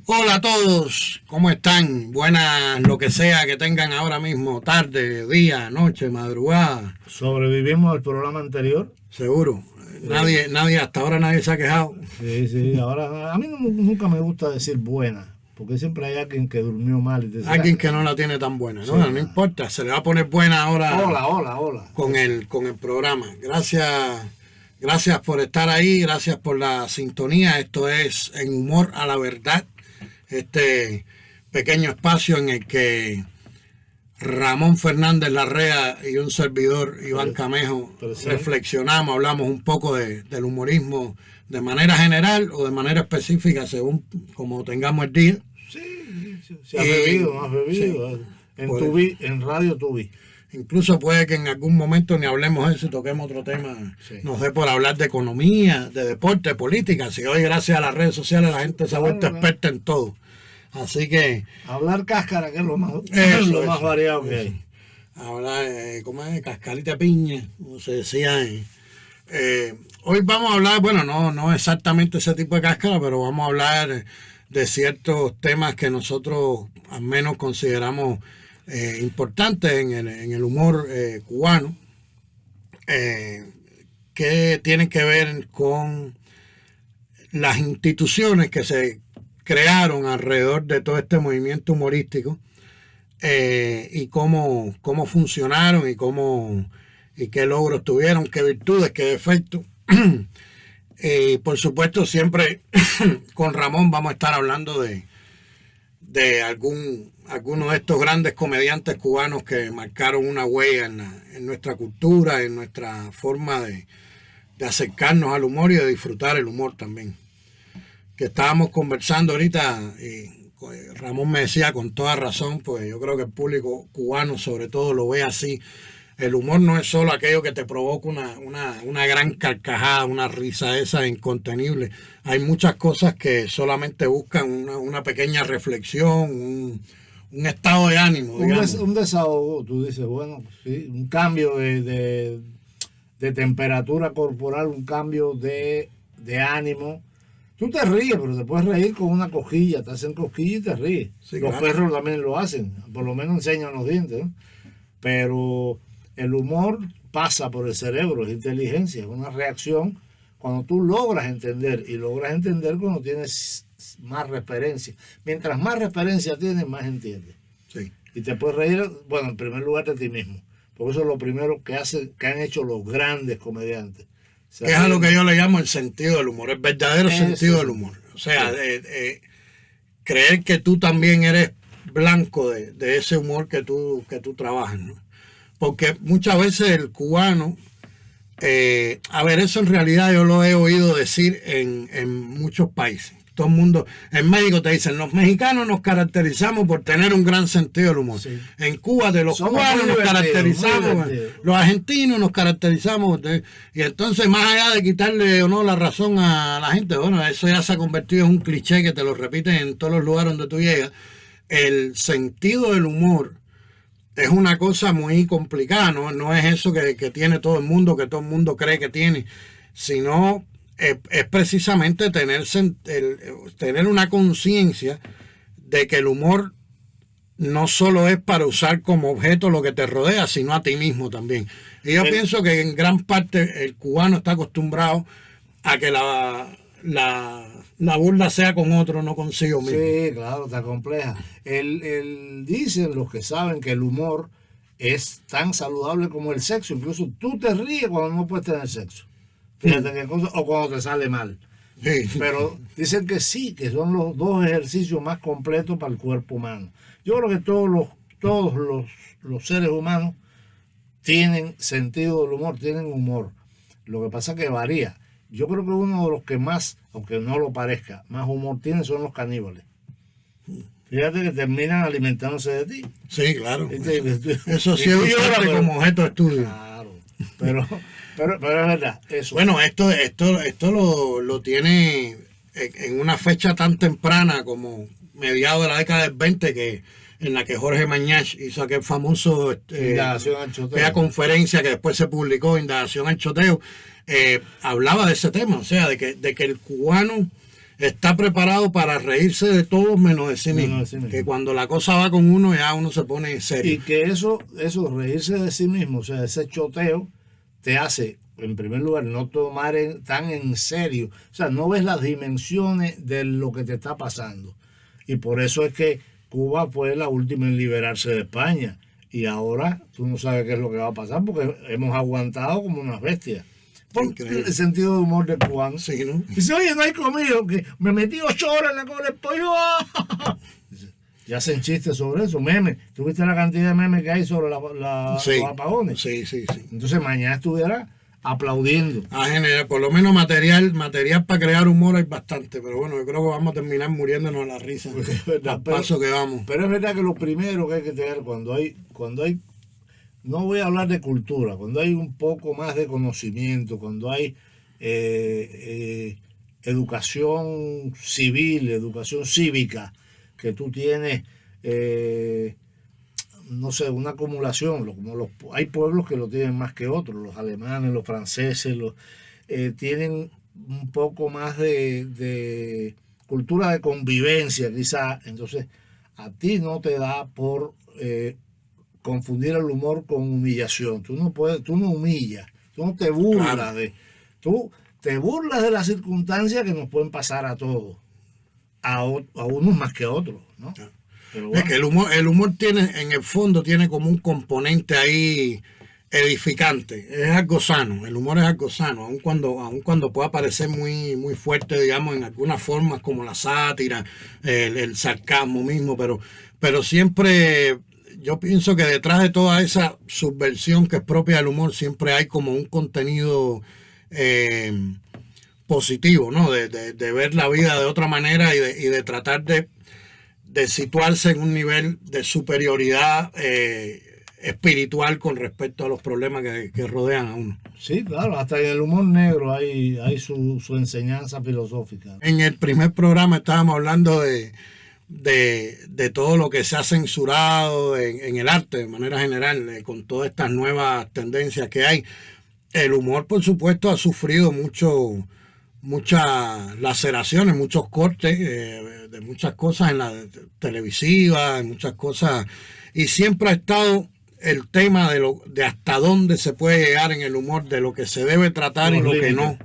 Hola a todos, ¿cómo están? Buenas, lo que sea que tengan ahora mismo, tarde, día, noche, madrugada. Sobrevivimos al programa anterior. Seguro. Hasta ahora nadie se ha quejado. Sí. Ahora, a mí nunca me gusta decir buena, porque siempre hay alguien que durmió mal. Y te dice, Alguien que no la tiene tan buena, ¿no? Sí, No importa, se le va a poner buena ahora. Hola. Con el programa. Gracias por estar ahí, gracias por la sintonía. Esto es En Humor a la Verdad, este pequeño espacio en el que Ramón Fernández Larrea y un servidor, Iván Camejo, reflexionamos, hablamos un poco del humorismo de manera general o de manera específica, según como tengamos el día. Sí, has bebido, no has bebido. Sí. En Radio Tubi. Incluso puede que en algún momento ni hablemos de eso y toquemos otro tema, no sé, por hablar de economía, de deporte, de política. Si hoy gracias a las redes sociales la gente se ha vuelto experta en todo. Así que... Hablar cáscara, que es lo más variado que hay. Hablar, ¿cómo es? Cascarita de piña, como se decía. Hoy vamos a hablar, bueno, no exactamente ese tipo de cáscara, pero vamos a hablar de ciertos temas que nosotros al menos consideramos importantes en el humor cubano, que tienen que ver con las instituciones que se crearon alrededor de todo este movimiento humorístico, y cómo funcionaron y qué logros tuvieron, qué virtudes, qué defectos. Por supuesto, siempre con Ramón vamos a estar hablando de algunos de estos grandes comediantes cubanos que marcaron una huella en nuestra cultura, en nuestra forma de acercarnos al humor y de disfrutar el humor también. Que estábamos conversando ahorita y Ramón me decía con toda razón, pues yo creo que el público cubano sobre todo lo ve así. El humor no es solo aquello que te provoca una gran carcajada, una risa esa incontenible. Hay muchas cosas que solamente buscan una pequeña reflexión, un estado de ánimo. Un desahogo, tú dices, bueno, sí, un cambio de temperatura corporal, un cambio de ánimo. Tú te ríes, pero te puedes reír con una cosquilla, te hacen cosquilla y te ríes. Sí, los perros también lo hacen, por lo menos enseñan los dientes, ¿no? Pero el humor pasa por el cerebro, es inteligencia, es una reacción cuando tú logras entender, y logras entender cuando tienes más referencia. Mientras más referencia tienes, más entiendes. Sí. Y te puedes reír, bueno, en primer lugar de ti mismo, porque eso es lo primero que han hecho los grandes comediantes. Que es a lo que yo le llamo el sentido del humor, el verdadero sentido del humor. O sea, creer que tú también eres blanco de ese humor que tú trabajas, ¿no? Porque muchas veces el cubano, a ver, eso en realidad yo lo he oído decir en muchos países. Todo el mundo, en México te dicen, los mexicanos nos caracterizamos por tener un gran sentido del humor. Sí. En Cuba los cubanos nos caracterizamos, los argentinos nos caracterizamos. Y entonces, más allá de quitarle o no la razón a la gente, bueno, eso ya se ha convertido en un cliché que te lo repiten en todos los lugares donde tú llegas. El sentido del humor es una cosa muy complicada, no es eso que tiene todo el mundo, que todo el mundo cree que tiene, sino... es precisamente tener una conciencia de que el humor no solo es para usar como objeto lo que te rodea, sino a ti mismo también. Y yo pienso que en gran parte el cubano está acostumbrado a que la burla sea con otro, no consigo mismo. Sí, claro, está compleja. Dicen los que saben que el humor es tan saludable como el sexo. Incluso tú te ríes cuando no puedes tener sexo. Fíjate qué cosa, o cuando te sale mal. Sí. Pero dicen que sí, que son los dos ejercicios más completos para el cuerpo humano. Yo creo que todos los seres humanos tienen sentido del humor, tienen humor. Lo que pasa es que varía. Yo creo que uno de los que más, aunque no lo parezca, más humor tienen son los caníbales. Fíjate que terminan alimentándose de ti. Sí, claro. Eso sí es como objeto de estudio. Claro, pero es verdad. Eso. Bueno, esto lo tiene en una fecha tan temprana como mediados de la década del 20, en la que Jorge Mañach hizo aquel famoso aquella conferencia que después se publicó, Indagación al Choteo, hablaba de ese tema, o sea, de que el cubano está preparado para reírse de todos menos de sí mismo. Que cuando la cosa va con uno, ya uno se pone serio. Y que eso, reírse de sí mismo, o sea, ese choteo, te hace, en primer lugar, no tomar tan en serio. O sea, no ves las dimensiones de lo que te está pasando. Y por eso es que Cuba fue la última en liberarse de España. Y ahora tú no sabes qué es lo que va a pasar porque hemos aguantado como unas bestias. Por el sentido de humor del cubano. Sí, ¿no? Dice, oye, no hay comido, que me metí 8 horas en la cola del pollo. Ya hacen chistes sobre eso, memes. ¿Tú viste la cantidad de memes que hay sobre sí, los apagones? Sí. Entonces mañana estuviera aplaudiendo. Generar, por lo menos material para crear humor hay bastante, pero bueno, yo creo que vamos a terminar muriéndonos de la risa al paso que vamos. Pero es verdad que lo primero que hay que tener cuando hay, no voy a hablar de cultura, cuando hay un poco más de conocimiento, cuando hay educación civil, educación cívica, que tú tienes, no sé, una acumulación, hay pueblos que lo tienen más que otros, los alemanes, los franceses, tienen un poco más de cultura de convivencia quizá, entonces a ti no te da por confundir el humor con humillación, tú no humillas, tú no te burlas claro. Tú te burlas de las circunstancias que nos pueden pasar a todos, a unos más que a otros, ¿no? Claro. Pero bueno. Es que el humor tiene, en el fondo, tiene como un componente ahí edificante. Es algo sano, el humor es algo sano, aun cuando pueda parecer muy, muy fuerte, digamos, en algunas formas como la sátira, el sarcasmo mismo, pero siempre yo pienso que detrás de toda esa subversión que es propia del humor, siempre hay como un contenido positivo, ¿no? De ver la vida de otra manera y de tratar de situarse en un nivel de superioridad espiritual con respecto a los problemas que rodean a uno. Sí, claro, hasta en el humor negro hay su enseñanza filosófica. En el primer programa estábamos hablando de todo lo que se ha censurado en el arte de manera general, con todas estas nuevas tendencias que hay. El humor, por supuesto, ha sufrido muchas laceraciones, muchos cortes de muchas cosas en la televisiva, en muchas cosas, y siempre ha estado el tema de hasta dónde se puede llegar en el humor, de lo que se debe tratar y lo que no,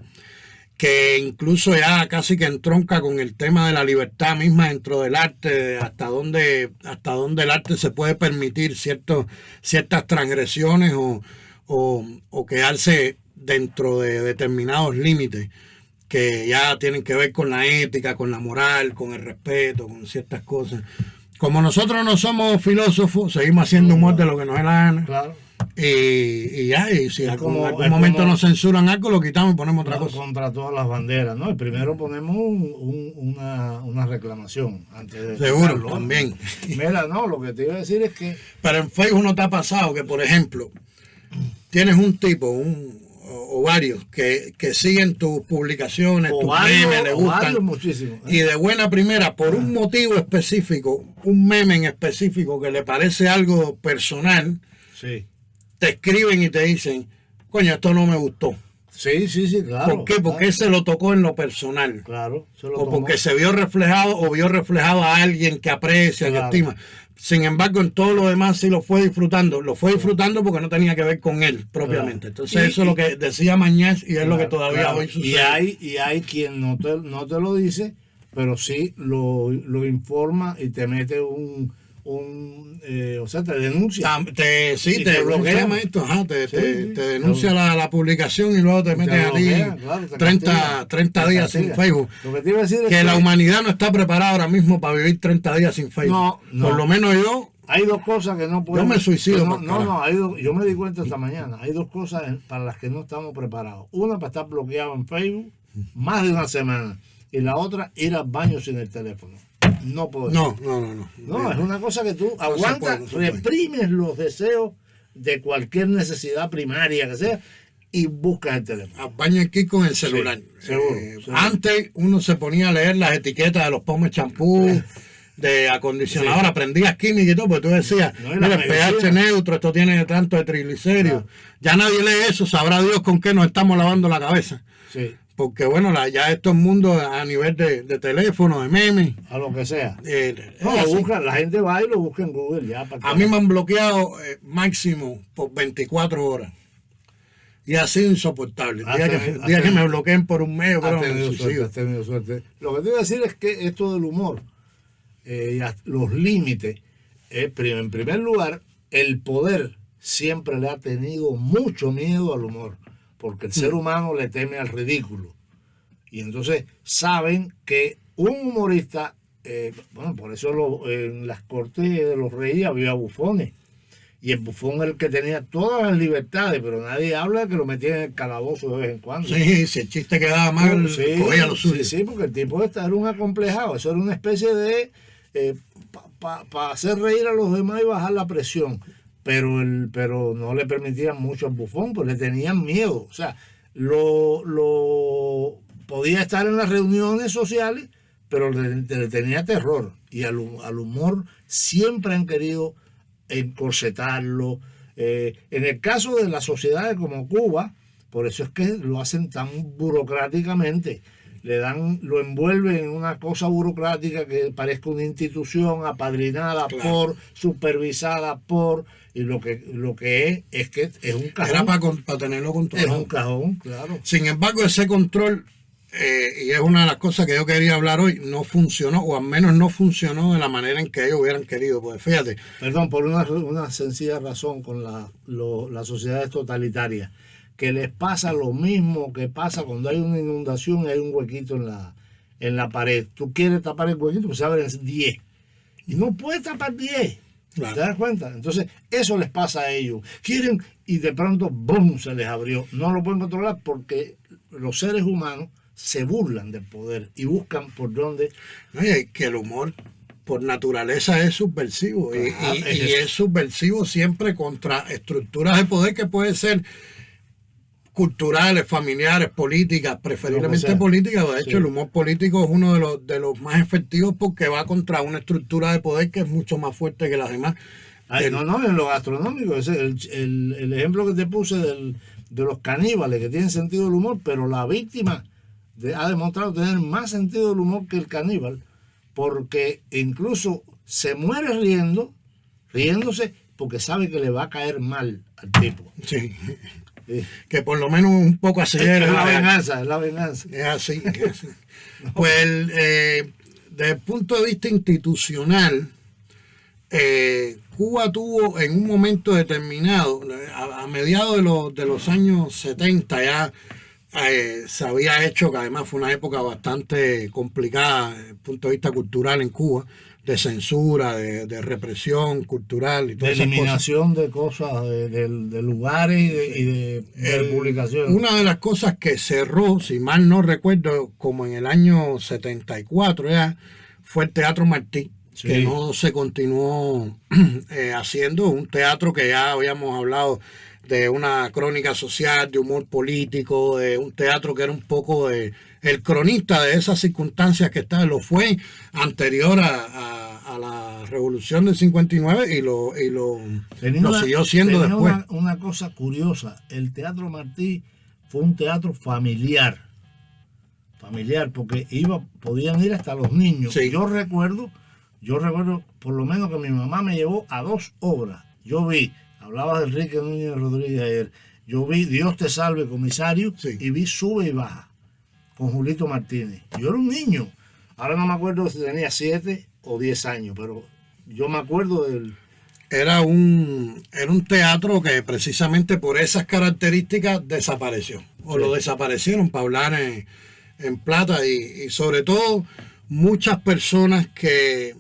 que incluso ya casi que entronca con el tema de la libertad misma dentro del arte, hasta dónde el arte se puede permitir ciertas transgresiones o quedarse dentro de determinados límites que ya tienen que ver con la ética, con la moral, con el respeto, con ciertas cosas. Como nosotros no somos filósofos, seguimos haciendo humor de lo que nos dé la gana. Claro. Y si en algún momento nos censuran algo, lo quitamos y ponemos otra cosa. Contra todas las banderas, ¿no? Y primero ponemos una reclamación antes de... Seguro, también. Mira, no, lo que te iba a decir es que... Pero en Facebook no te ha pasado que, por ejemplo, tienes un tipo, o varios que siguen tus publicaciones, tus memes, le gustan, muchísimo, y de buena primera, por un motivo específico, un meme en específico que le parece algo personal, sí, te escriben y te dicen, coño, esto no me gustó. Sí, claro. ¿Por qué? Porque él se lo tocó en lo personal. Claro. O porque se vio reflejado a alguien que aprecia, claro, que estima. Sin embargo, en todo lo demás sí lo fue disfrutando. Lo fue disfrutando porque no tenía que ver con él propiamente. Claro. Entonces eso es lo que decía Mañez y es lo que todavía hoy sucede. Y hay quien no te lo dice, pero sí lo informa y te mete o sea, te denuncia. Te bloquea esto, te denuncia la publicación y luego te meten a ti 30 días sin Facebook. Lo que te iba a decir es que la humanidad no está preparada ahora mismo para vivir 30 días sin Facebook. No. Por lo menos yo. Hay dos cosas que no puedo. Yo me suicido. Yo me di cuenta esta mañana. Hay dos cosas para las que no estamos preparados. Una, para estar bloqueado en Facebook más de una semana. Y la otra, ir al baño sin el teléfono. No puedo. No, es una cosa que tú aguantas, reprimes los deseos de cualquier necesidad primaria que sea y buscas el teléfono. Al baño aquí con el celular. Sí, seguro. Antes uno se ponía a leer las etiquetas de los pommes champú, de acondicionador, aprendías química y todo, porque tú decías, mira, el pH neutro, esto tiene tanto de triglicéridos. Ya nadie lee eso, sabrá Dios con qué nos estamos lavando la cabeza. Sí. porque bueno, ya estos mundos a nivel de teléfono, de memes. A lo que sea. No, la gente va y lo busca en Google ya. A mí me han bloqueado máximo por 24 horas. Y ha sido insoportable. El día que me bloqueen por un mes, has tenido suerte. Lo que te iba a decir es que esto del humor, los límites, en primer lugar, el poder siempre le ha tenido mucho miedo al humor, porque el ser humano le teme al ridículo. Y entonces saben que un humorista, por eso en las cortes de los reyes había bufones. Y el bufón era el que tenía todas las libertades, pero nadie habla de que lo metían en el calabozo de vez en cuando. Sí, si el chiste quedaba mal, cogía lo suyo. Sí, porque el tipo era un acomplejado. Eso era una especie de... para hacer reír a los demás y bajar la presión. Pero no le permitían mucho al bufón, porque le tenían miedo. O sea, podía estar en las reuniones sociales, pero le tenía terror. Y al humor siempre han querido encorsetarlo. En el caso de las sociedades como Cuba, por eso es que lo hacen tan burocráticamente. Lo envuelven en una cosa burocrática que parezca una institución apadrinada por, supervisada por, y lo que es que es un cajón. Era para tenerlo controlado. Es un cajón, claro. Sin embargo, ese control, y es una de las cosas que yo quería hablar hoy, no funcionó, o al menos no funcionó de la manera en que ellos hubieran querido. Pues fíjate. Perdón, por una sencilla razón con las sociedades totalitarias, que les pasa lo mismo que pasa cuando hay una inundación y hay un huequito en la pared. Tú quieres tapar el huequito, pues se abren 10. Y no puedes tapar 10. Claro. ¿Te das cuenta? Entonces, eso les pasa a ellos. Quieren y de pronto, ¡boom!, se les abrió. No lo pueden controlar porque los seres humanos se burlan del poder y buscan por dónde. Oye, que el humor por naturaleza es subversivo. Y es subversivo siempre contra estructuras de poder que pueden ser culturales, familiares, políticas, preferiblemente políticas. De hecho, el humor político es uno de los más efectivos porque va contra una estructura de poder que es mucho más fuerte que las demás. No, en lo gastronómico, el ejemplo que te puse de los caníbales que tienen sentido del humor, pero la víctima ha demostrado tener más sentido del humor que el caníbal, porque incluso se muere riéndose porque sabe que le va a caer mal al tipo. Sí. Que por lo menos un poco así es la venganza. Es así. No. Pues desde el punto de vista institucional, Cuba tuvo en un momento determinado, a mediados de los años 70 ya se había hecho, que además fue una época bastante complicada desde el punto de vista cultural en Cuba, de censura, de represión cultural y de eliminación de cosas, de lugares y de publicaciones. Una de las cosas que cerró, si mal no recuerdo, como en el año 74 ya, fue el Teatro Martí, que no se continuó haciendo, un teatro que ya habíamos hablado de una crónica social, de humor político, de un teatro que era un poco el cronista de esas circunstancias que lo fue anterior a la Revolución del 59 y lo siguió siendo después. Una cosa curiosa, el Teatro Martí fue un teatro familiar, porque podían ir hasta los niños. Sí. Yo recuerdo por lo menos que mi mamá me llevó a 2 obras. Hablaba de Enrique Núñez Rodríguez ayer. Yo vi Dios te salve, comisario, y vi Sube y Baja con Julito Martínez. Yo era un niño. Ahora no me acuerdo si tenía 7 o 10 años, pero yo me acuerdo del... Era un teatro que precisamente por esas características desapareció. O lo desaparecieron, para hablar en plata. Y sobre todo muchas personas que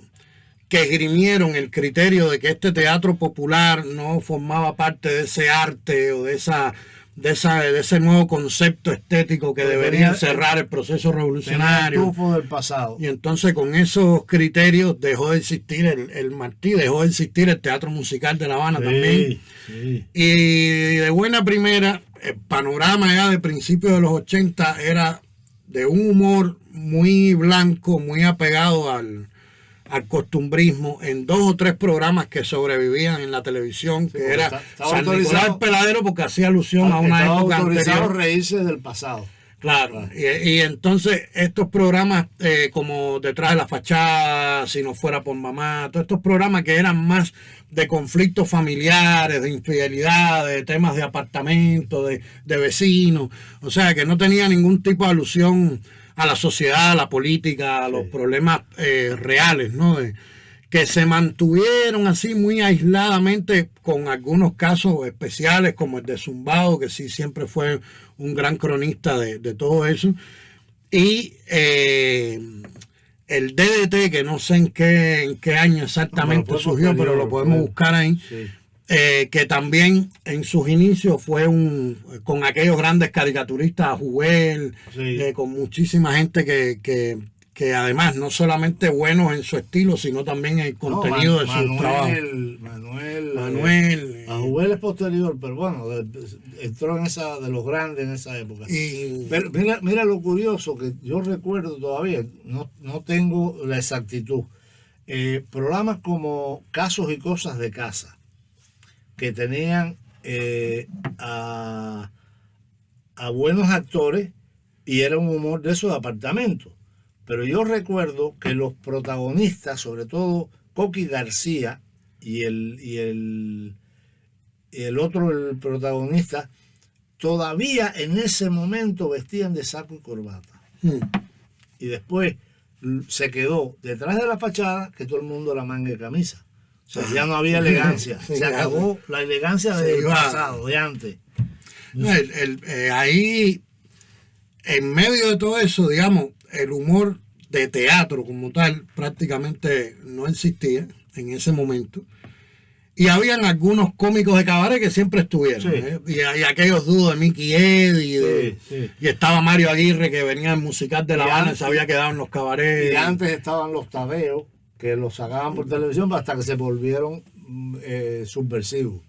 esgrimieron el criterio de que este teatro popular no formaba parte de ese arte o de ese nuevo concepto estético que debería cerrar el proceso revolucionario. El del pasado. Y entonces con esos criterios dejó de existir el Martí, dejó de existir el Teatro Musical de La Habana también. Sí. Y de buena primera, el panorama ya de principios de los 80 era de un humor muy blanco, muy apegado al costumbrismo, en 2 o 3 programas que sobrevivían en la televisión, que era San Nicolás Peladero, porque hacía alusión a una época autorizado anterior. Reírse del pasado. Claro, y entonces estos programas como Detrás de la Fachada, Si no fuera por mamá, todos estos programas que eran más de conflictos familiares, de infidelidad, de temas de apartamento, de vecinos, o sea, que no tenía ningún tipo de alusión a la sociedad, a la política, a los problemas reales, ¿no? Que se mantuvieron así muy aisladamente, con algunos casos especiales como el de Zumbado, que sí siempre fue un gran cronista de todo eso, y el DDT, que no sé en qué año exactamente surgió, pero lo podemos buscar ahí, sí. Que también en sus inicios fue con aquellos grandes caricaturistas, Juguel, sí. Con muchísima gente que además no solamente buenos en su estilo, sino también en el contenido de su trabajo. Manuel. A Juguel es posterior, pero bueno, entró en esa de los grandes en esa época. Pero mira lo curioso, que yo recuerdo todavía, no tengo la exactitud, programas como Casos y Cosas de Casa, que tenían a buenos actores y era un humor de esos apartamentos. Pero yo recuerdo que los protagonistas, sobre todo Coqui García y el protagonista, todavía en ese momento vestían de saco y corbata. Y después se quedó Detrás de la Fachada, que todo el mundo la manga de camisa. O sea, ya no había elegancia. Se acabó la elegancia del pasado, de antes. Ahí, en medio de todo eso, digamos, el humor de teatro como tal prácticamente no existía en ese momento. Y habían algunos cómicos de cabaret que siempre estuvieron. Sí. Y aquellos dúos de Mickey Eddy. Y estaba Mario Aguirre, que venía en musical de La Habana y se había quedado en los cabarets. Y antes estaban los Tadeos, que los sacaban por televisión hasta que se volvieron subversivos.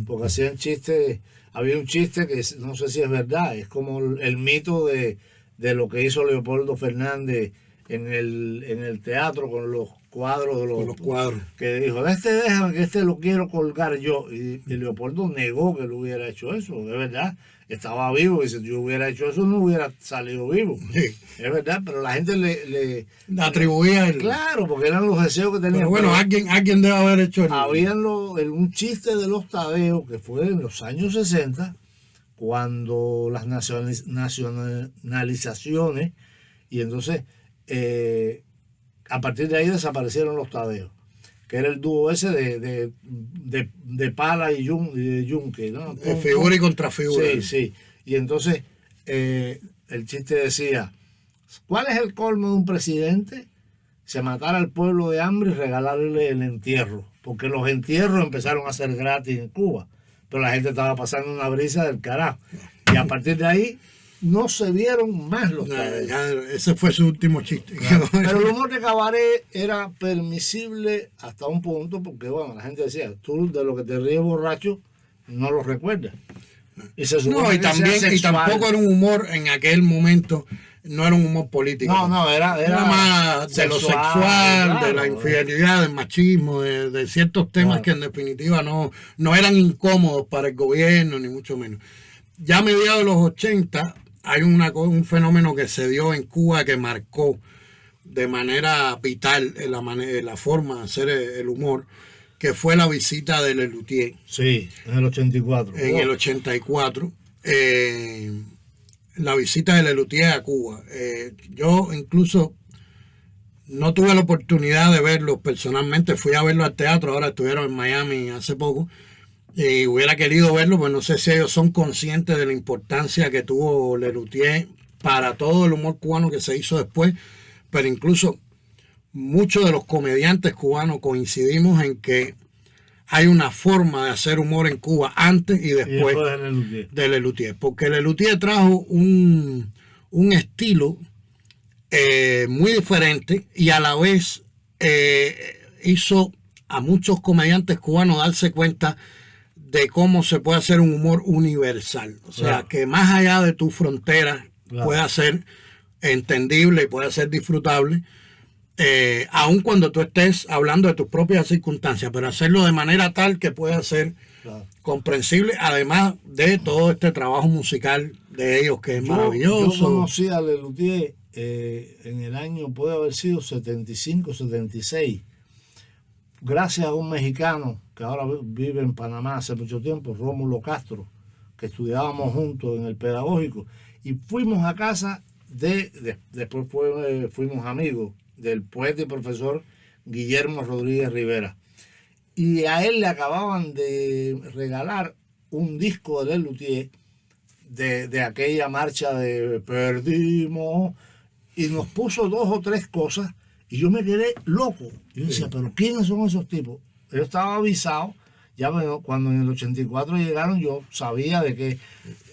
Porque hacían chistes. Había un chiste que no sé si es verdad, es como el mito de lo que hizo Leopoldo Fernández en el teatro con los cuadros de los cuadros, que dijo, déjame que lo quiero colgar yo, y Leopoldo negó que lo hubiera hecho eso, de verdad, estaba vivo, y si yo hubiera hecho eso no hubiera salido vivo, sí. Es verdad, pero la gente le atribuía claro, porque eran los deseos que tenía. Pero bueno, alguien debe haber hecho habían un chiste de los Tadeos que fue en los años 60, cuando las nacionalizaciones, y entonces a partir de ahí desaparecieron los Tadeos, que era el dúo ese de Pala y Yunque, ¿no? Figura y contrafigura. Sí. Y entonces el chiste decía, ¿cuál es el colmo de un presidente? Se matara al pueblo de hambre y regalarle el entierro, porque los entierros empezaron a ser gratis en Cuba, pero la gente estaba pasando una brisa del carajo. Y a partir de ahí no se vieron más los Tadeos. Ese fue su último chiste. Claro. Pero el humor de cabaret era permisible hasta un punto, porque bueno, la gente decía, tú de lo que te ríes borracho no lo recuerdas. Y tampoco era un humor en aquel momento, no era un humor político. Era más de lo sexual, claro, de la infidelidad, del machismo, de ciertos temas, claro, que en definitiva no eran incómodos para el gobierno, ni mucho menos. Ya a mediados de los 80 hay un fenómeno que se dio en Cuba que marcó de manera vital la forma de hacer el humor, que fue la visita de Lelutier. Sí, en el 84. En el 84. La visita de Lelutier a Cuba. Yo incluso no tuve la oportunidad de verlo personalmente. Fui a verlo al teatro, ahora estuvieron en Miami hace poco. Y hubiera querido verlo, pues no sé si ellos son conscientes de la importancia que tuvo Lelutier para todo el humor cubano que se hizo después, pero incluso muchos de los comediantes cubanos coincidimos en que hay una forma de hacer humor en Cuba antes y después de Lelutier, porque Lelutier trajo un estilo muy diferente y a la vez hizo a muchos comediantes cubanos darse cuenta de cómo se puede hacer un humor universal, o sea, claro, que más allá de tu frontera, claro, pueda ser entendible y pueda ser disfrutable, aun cuando tú estés hablando de tus propias circunstancias, pero hacerlo de manera tal que pueda ser, claro, comprensible, además de todo este trabajo musical de ellos que es Yo maravilloso. conocí a Lelutier en el año, puede haber sido 75, 76, gracias a un mexicano que ahora vive en Panamá hace mucho tiempo, Rómulo Castro, que estudiábamos juntos en el pedagógico, y fuimos a casa después fuimos amigos del poeta y profesor Guillermo Rodríguez Rivera. Y a él le acababan de regalar un disco de Lelutier de aquella marcha de Perdimos, y nos puso 2 o 3 cosas, y yo me quedé loco. Yo decía, ¿pero quiénes son esos tipos? Yo estaba avisado, ya bueno, cuando en el 84 llegaron, yo sabía de que...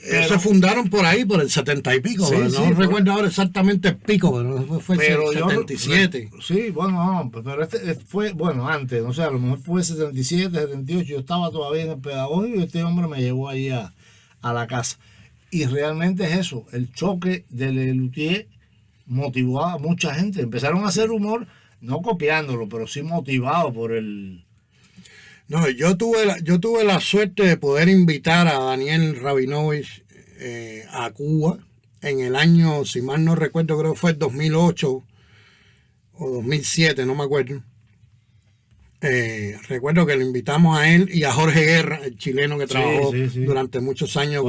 Se fundaron por ahí, por el 70 y pico, Sí, no recuerdo ahora exactamente el pico, pero fue el 77. Sí, bueno, no, pero fue, bueno, antes, no sé, a lo mejor fue 77, 78, yo estaba todavía en el pedagógico y este hombre me llevó allí a la casa. Y realmente es eso, el choque de Lelutier motivó a mucha gente. Empezaron a hacer humor, no copiándolo, pero sí motivado por el... No, yo tuve la suerte de poder invitar a Daniel Rabinovich a Cuba en el año, si mal no recuerdo, creo que fue el 2008 o 2007, no me acuerdo. Recuerdo que le invitamos a él y a Jorge Guerra, el chileno que trabajó durante muchos años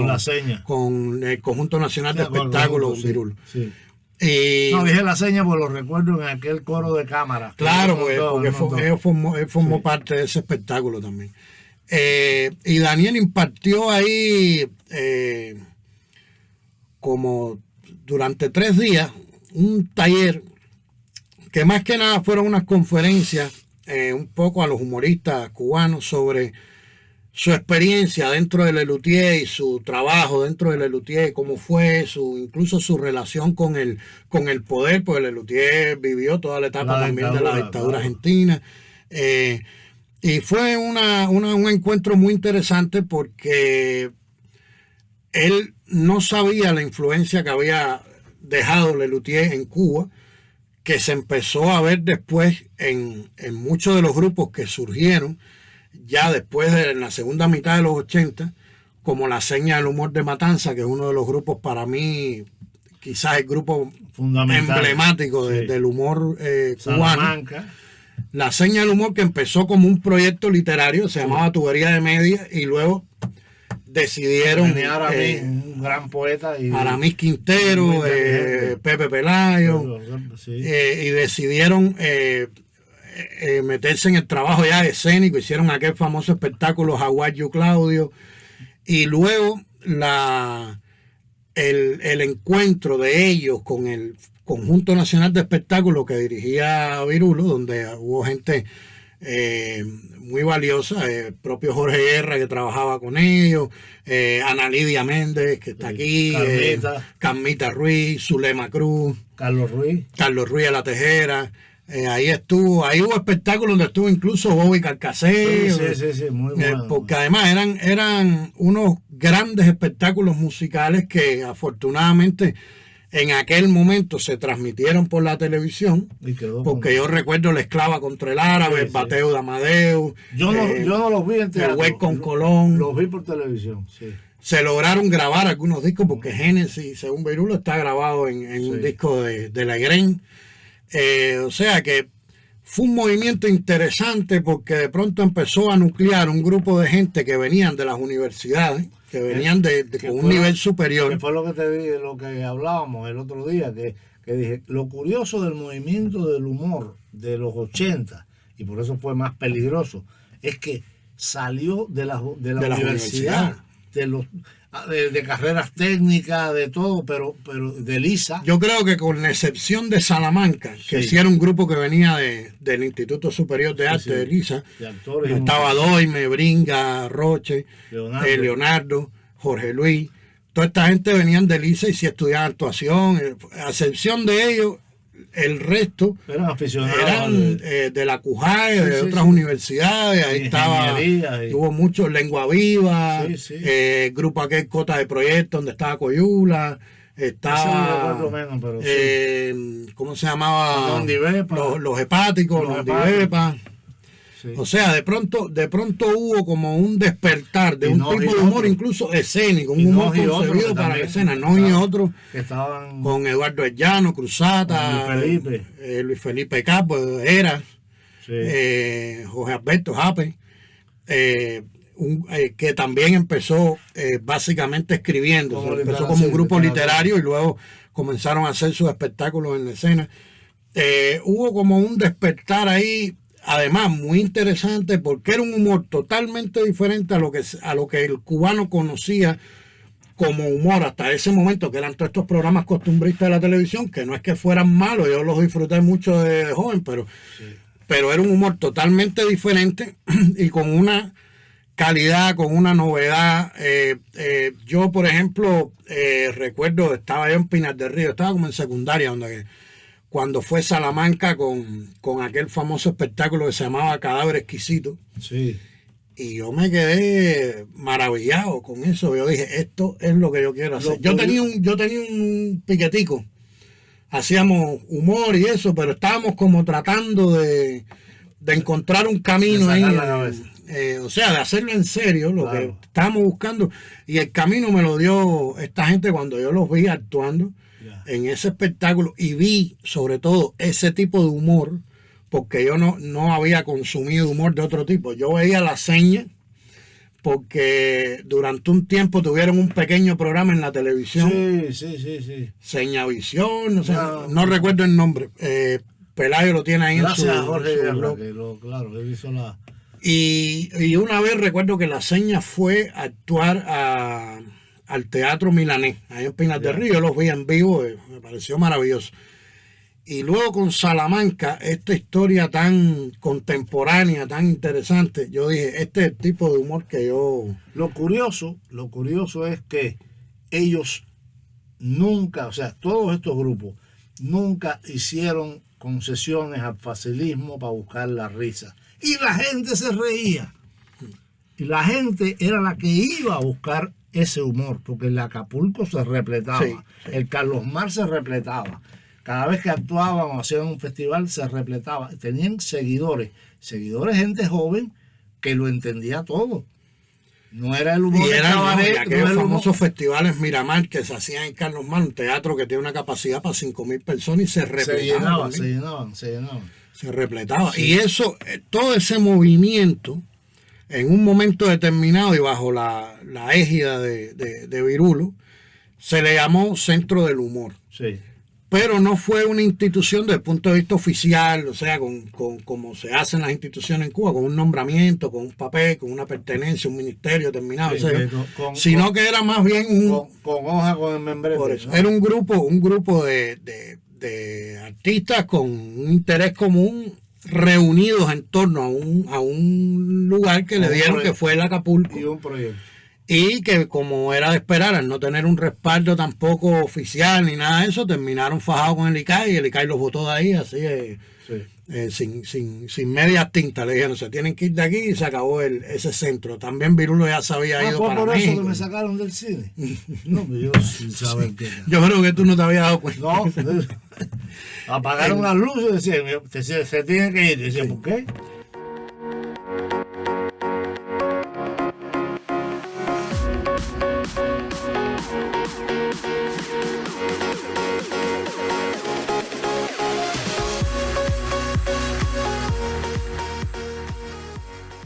con el Conjunto Nacional de Espectáculos, Virulo. Sí. No, dije la seña porque lo recuerdo en aquel coro de cámara. Claro, porque él formó parte de ese espectáculo también. Y Daniel impartió ahí como durante 3 días un taller que más que nada fueron unas conferencias un poco a los humoristas cubanos sobre su experiencia dentro de Lelutier y su trabajo dentro de Lelutier, cómo fue incluso su relación con el poder, porque Lelutier vivió toda la etapa también de la dictadura argentina. Y fue un encuentro muy interesante porque él no sabía la influencia que había dejado Lelutier en Cuba, que se empezó a ver después en muchos de los grupos que surgieron ya después de la segunda mitad de los 80, como la Seña del Humor de Matanza, que es uno de los grupos para mí, quizás el grupo emblemático del humor cubano. La Seña del Humor, que empezó como un proyecto literario, se llamaba Tubería de Media, y luego decidieron un gran poeta y Aramis Quintero, Pepe Pelayo, y decidieron meterse en el trabajo ya escénico. Hicieron aquel famoso espectáculo Jaguar You Claudio, y luego el encuentro de ellos con el Conjunto Nacional de Espectáculos que dirigía Virulo, donde hubo gente muy valiosa, el propio Jorge Guerra que trabajaba con ellos, Ana Lidia Méndez que está aquí, Carmita Ruiz, Zulema Cruz, Carlos Ruiz de la Tejera. Ahí hubo espectáculos donde estuvo incluso Bobby Carcasé, muy bueno. Porque además eran unos grandes espectáculos musicales que afortunadamente en aquel momento se transmitieron por la televisión, porque yo recuerdo La Esclava contra el Árabe, el Bateo de Amadeus. Yo no los vi en teatro. El Güey con Colón. Los vi por televisión, sí. Se lograron grabar algunos discos, porque Génesis, según Virulo, está grabado en un disco de La Gren. O sea que fue un movimiento interesante, porque de pronto empezó a nuclear un grupo de gente que venían de las universidades, que venían con un nivel superior. Que fue lo que te dije, lo que hablábamos el otro día, que dije, lo curioso del movimiento del humor de los 80, y por eso fue más peligroso, es que salió de la universidad, de carreras técnicas, de todo, pero de lisa. Yo creo que con la excepción de Salamanca, que sí era un grupo que venía del Instituto Superior de Arte de Lisa, de actores, estaba Doime, Bringa, Roche, Leonardo, Jorge Luis, toda esta gente venían de Lisa y sí estudiaban actuación, a excepción de ellos. El resto eran aficionados, eran de la CUJAE, de otras universidades. Ahí estaba, hubo muchos, Lengua Viva, grupo aquel Cota de Proyecto, donde estaba Coyula, estaba ¿cómo se llamaba? Los hepáticos, los Divepa. Sí. O sea, de pronto hubo como un despertar de Y un no, tipo y de humor otro. incluso escénico, un Y humor no, y otro concebido que para la también escena, no y otros. Que estaban Con Eduardo Ellano, Cruzata, con Luis Felipe. Luis Felipe Capo, Era, Sí. Jorge Alberto Jape, que también empezó básicamente escribiendo, Como o sea, empezó literatura, como un sí, grupo literatura. literario y luego comenzaron a hacer sus espectáculos en la escena. Hubo como un despertar ahí, además muy interesante, porque era un humor totalmente diferente a lo que el cubano conocía como humor hasta ese momento, que eran todos estos programas costumbristas de la televisión, que no es que fueran malos, yo los disfruté mucho de joven, pero era un humor totalmente diferente y con una calidad, con una novedad. Yo, por ejemplo, recuerdo, estaba yo en Pinar del Río, estaba como en secundaria, cuando fue Salamanca con aquel famoso espectáculo que se llamaba Cadáver Exquisito. Sí. Y yo me quedé maravillado con eso. Yo dije, esto es lo que yo quiero hacer. Yo tenía un piquetico. Hacíamos humor y eso, pero estábamos como tratando de encontrar un camino ahí. O sea, de hacerlo en serio, lo que estábamos buscando. Y el camino me lo dio esta gente cuando yo los vi actuando en ese espectáculo y vi sobre todo ese tipo de humor, porque yo no había consumido humor de otro tipo. Yo veía La Seña, porque durante un tiempo tuvieron un pequeño programa en la televisión. Sí. Señavisión, no recuerdo el nombre. Pelayo lo tiene ahí Gracias en a Jorge Guerra, blog. claro, él hizo la... Y una vez recuerdo que La Seña fue a actuar al Teatro Milanés, ahí en Pinar del Río. Yo los vi en vivo, me pareció maravilloso. Y luego con Salamanca, esta historia tan contemporánea, tan interesante, yo dije, este es el tipo de humor que yo... Lo curioso es que ellos nunca, o sea, todos estos grupos, nunca hicieron concesiones al facilismo para buscar la risa. Y la gente se reía. Y la gente era la que iba a buscar ese humor, porque el Acapulco se repletaba, Sí. el Carlos Mar se repletaba. Cada vez que actuaban o hacían un festival se repletaba. Tenían seguidores, gente joven que lo entendía todo. No era el humor Y de eran cabaret, aquellos el humor- famosos festivales Miramar que se hacían en Carlos Mar, un teatro que tiene una capacidad para 5.000 personas y se repletaba. se llenaban. Se repletaba. Sí. Y eso, todo ese movimiento, en un momento determinado y bajo la égida de Virulo, se le llamó Centro del Humor. Sí. Pero no fue una institución desde el punto de vista oficial, o sea, con como se hacen las instituciones en Cuba, con un nombramiento, con un papel, con una pertenencia, un ministerio determinado, Sí, o sea, sino que era más bien con hoja, con el membrete. por eso, ¿no? era un grupo de artistas con un interés común reunidos en torno a un lugar que le dieron, que fue el Acapulco. Y un proyecto. Y que, como era de esperar, al no tener un respaldo tampoco oficial ni nada de eso, terminaron fajados con el ICAI y el ICAI los votó de ahí, así, sin medias tintas. Le dijeron, se tienen que ir de aquí y se acabó ese centro. También Virulo ya se había ido para por eso México. que me sacaron del cine. No, pues yo sin saber qué. Yo creo que tú no te habías dado cuenta. No, apagaron las luces y decían, se tiene que ir. Y decía, ¿por qué?